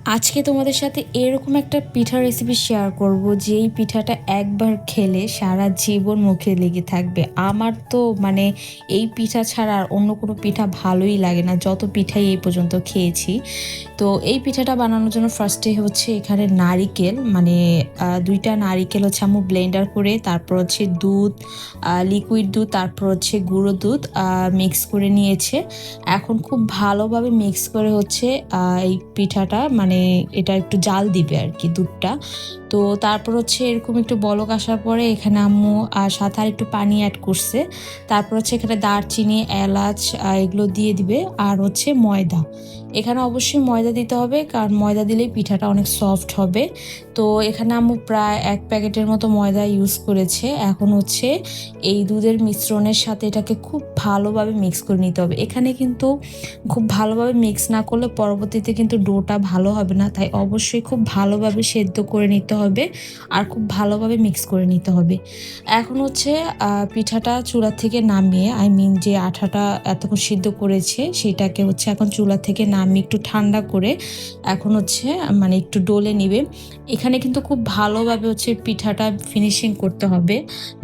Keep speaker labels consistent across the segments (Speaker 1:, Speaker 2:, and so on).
Speaker 1: আজকে তোমাদের সাথে এরকম একটা পিঠা রেসিপি শেয়ার করব যেই পিঠাটা একবার খেলে সারা জীবন মুখে লেগে থাকবে। আমার তো মানে এই পিঠা ছাড়া আর অন্য কোনো পিঠা ভালোই লাগে না, যত পিঠাই এই পর্যন্ত খেয়েছি। তো এই পিঠাটা বানানোর জন্য ফার্স্টে হচ্ছে এখানে নারিকেল মানে দুইটা নারিকেল হচ্ছে আমি ব্লেন্ডার করে, তারপর হচ্ছে দুধ, লিকুইড দুধ, তারপর হচ্ছে গুঁড়ো দুধ মিক্স করে নিয়েছে। এখন খুব ভালোভাবে মিক্স করে হচ্ছে এই পিঠাটা মানে এটা একটু জাল দিবে আর কি দুধটা। তো তারপর হচ্ছে এরকম একটু বলক আসার পরে এখানে আম্মু সাথে আর একটু পানি অ্যাড করছে। তারপর হচ্ছে এখানে দারচিনি, এলাচ এগুলো দিয়ে দিবে, আর হচ্ছে ময়দা। এখানে অবশ্যই ময়দা দিতে হবে, কারণ ময়দা দিলেই পিঠাটা অনেক সফট হবে। তো এখানে আম্মু প্রায় 1 প্যাকেটের মতো ময়দা ইউজ করেছে। এখন হচ্ছে এই দুধের মিশ্রণের সাথে এটাকে খুব ভালোভাবে মিক্স করে নিতে হবে। এখানে কিন্তু খুব ভালোভাবে মিক্স না করলে পরবর্তীতে কিন্তু ডোটা ভালো হবে না, তাই অবশ্যই খুব ভালোভাবে সেদ্ধ করে নিতে হবে আর খুব ভালোভাবে মিক্স করে নিতে হবে। এখন হচ্ছে পিঠাটা চুলা থেকে নামিয়ে যে আঠাটা এতক্ষণ সিদ্ধ করেছে সেটাকে হচ্ছে এখন চুলা থেকে নামিয়ে একটু ঠান্ডা করে এখন হচ্ছে মানে একটু ডলে নিবে। এখানে কিন্তু খুব ভালোভাবে হচ্ছে পিঠাটা ফিনিশিং করতে হবে,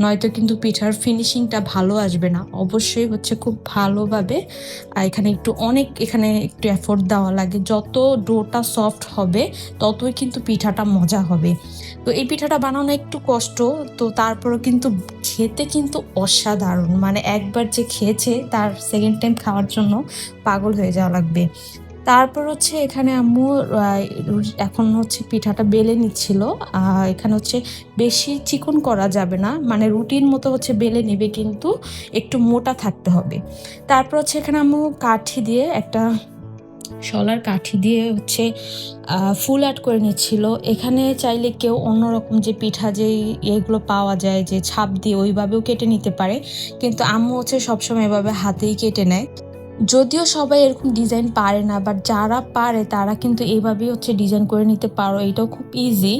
Speaker 1: নয়তো কিন্তু পিঠার ফিনিশিংটা ভালো আসবে না। অবশ্যই হচ্ছে খুব ভালোভাবে এখানে একটু এফোর্ট দেওয়া লাগে। যত ডোটা সফট হবে ততই কিন্তু পিঠাটা মজা হবে। তো এই পিঠাটা বানানো একটু কষ্ট, তো তারপরও কিন্তু খেতে কিন্তু অসাধারণ। মানে একবার যে খেয়েছে তার সেকেন্ড টাইম খাওয়ার জন্য পাগল হয়ে যাওয়া লাগবে। তারপর হচ্ছে এখানে আম্মু এখন হচ্ছে পিঠাটা বেলে নিচ্ছিল। এখানে হচ্ছে বেশি চিকন করা যাবে না, মানে রুটির মতো হচ্ছে বেলে নেবে, কিন্তু একটু মোটা থাকতে হবে। তারপর হচ্ছে এখানে আম্মু শলার কাঠি দিয়ে হচ্ছে ফুল অ্যাড করে নিচ্ছিল। এখানে চাইলে কেউ অন্যরকম যে পিঠা যেই এগুলো পাওয়া যায় যে ছাপ দিয়ে ওইভাবেও কেটে নিতে পারে, কিন্তু আম্মু হচ্ছে সবসময় এভাবে হাতেই কেটে নেয়। যদিও সবাই এরকম ডিজাইন পারে না, বাট যারা পারে তারা কিন্তু এইভাবেই হচ্ছে ডিজাইন করে নিতে পারো। এটাও খুব ইজি।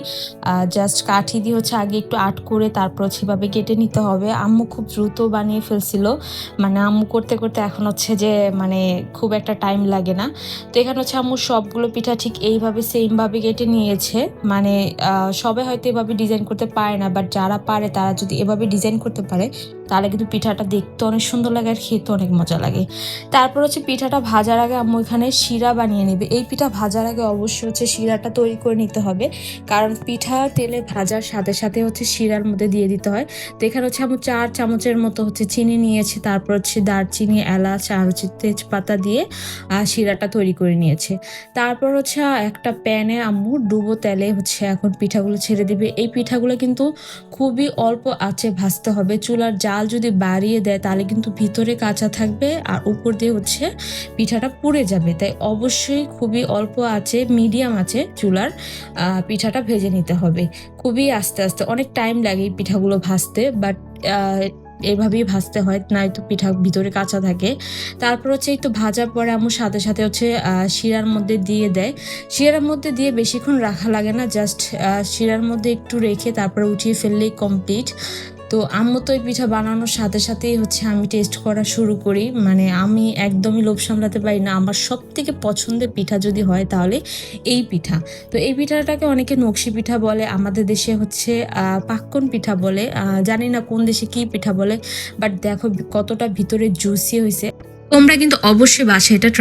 Speaker 1: জাস্ট কাঠি দিয়ে হচ্ছে আগে একটু আর্ট করে তারপর হচ্ছে এভাবে কেটে নিতে হবে। আম্মু খুব দ্রুত বানিয়ে ফেলছিল, মানে আম্মু করতে করতে এখন হচ্ছে যে মানে খুব একটা টাইম লাগে না। তো এখানে হচ্ছে আম্মু সবগুলো পিঠা ঠিক এইভাবে সেমভাবে কেটে নিয়েছে। মানে সবাই হয়তো এভাবে ডিজাইন করতে পারে না, বাট যারা পারে তারা যদি এভাবে ডিজাইন করতে পারে তাহলে কিন্তু পিঠাটা দেখতে অনেক সুন্দর লাগে আর খেতে অনেক মজা লাগে। তারপর হচ্ছে পিঠাটা ভাজার আগে আম্মু এখানে শিরা বানিয়ে নেবে। এই পিঠা ভাজার আগে অবশ্যই হচ্ছে শিরাটা তৈরি করে নিতে হবে, কারণ পিঠা তেলে ভাজার সাথে সাথে হচ্ছে শিরার মধ্যে দিয়ে দিতে হয়। তো এখানে হচ্ছে আম্মু 4 চামচের মতো হচ্ছে চিনি নিয়েছে, তারপর হচ্ছে দারচিনি, এলাচ আর হচ্ছে তেজপাতা দিয়ে শিরাটা তৈরি করে নিয়েছে। তারপর হচ্ছে একটা প্যানে আম্মু ডুবো তেলে হচ্ছে এখন পিঠাগুলো ছেড়ে দিবে। এই পিঠাগুলো কিন্তু খুবই অল্প আঁচে ভাজতে হবে। চুলার জাল যদি বাড়িয়ে দেয় তাহলে কিন্তু ভিতরে কাঁচা থাকবে আর উপর দিয়ে হচ্ছে পিঠাটা পুড়ে যাবে। তাই অবশ্যই খুবই অল্প আঁচে, মিডিয়াম আঁচে চুলার পিঠাটা ভেজে নিতে হবে। খুবই আস্তে আস্তে, অনেক টাইম লাগে এই পিঠাগুলো ভাজতে, বাট এভাবেই ভাজতে হয়, নয়তো পিঠা ভিতরে কাঁচা থাকে। তারপর হচ্ছে এই তো ভাজার পরে আমার সাথে সাথে হচ্ছে শিরার মধ্যে দিয়ে দেয়। শিরার মধ্যে দিয়ে বেশিক্ষণ রাখা লাগে না, জাস্ট শিরার মধ্যে একটু রেখে তারপরে উঠিয়ে ফেললেই কমপ্লিট। তো আম্মু তো এই পিঠা বানানোর সাথে সাথেই হচ্ছে আমি টেস্ট করা শুরু করি। মানে আমি একদমই লোভ সামলাতে পারি না, আমার সব থেকে পছন্দের পিঠা যদি হয় তাহলে এই পিঠা। তো এই পিঠাটাকে অনেকে নকশি পিঠা বলে, আমাদের দেশে হচ্ছে পাক্কন পিঠা বলে, জানি না কোন দেশে কি পিঠা বলে। বাট দেখো কতটা ভিতরে জুসি হয়েছে। তোমরা কিন্তু অবশ্যই বাসায় এটা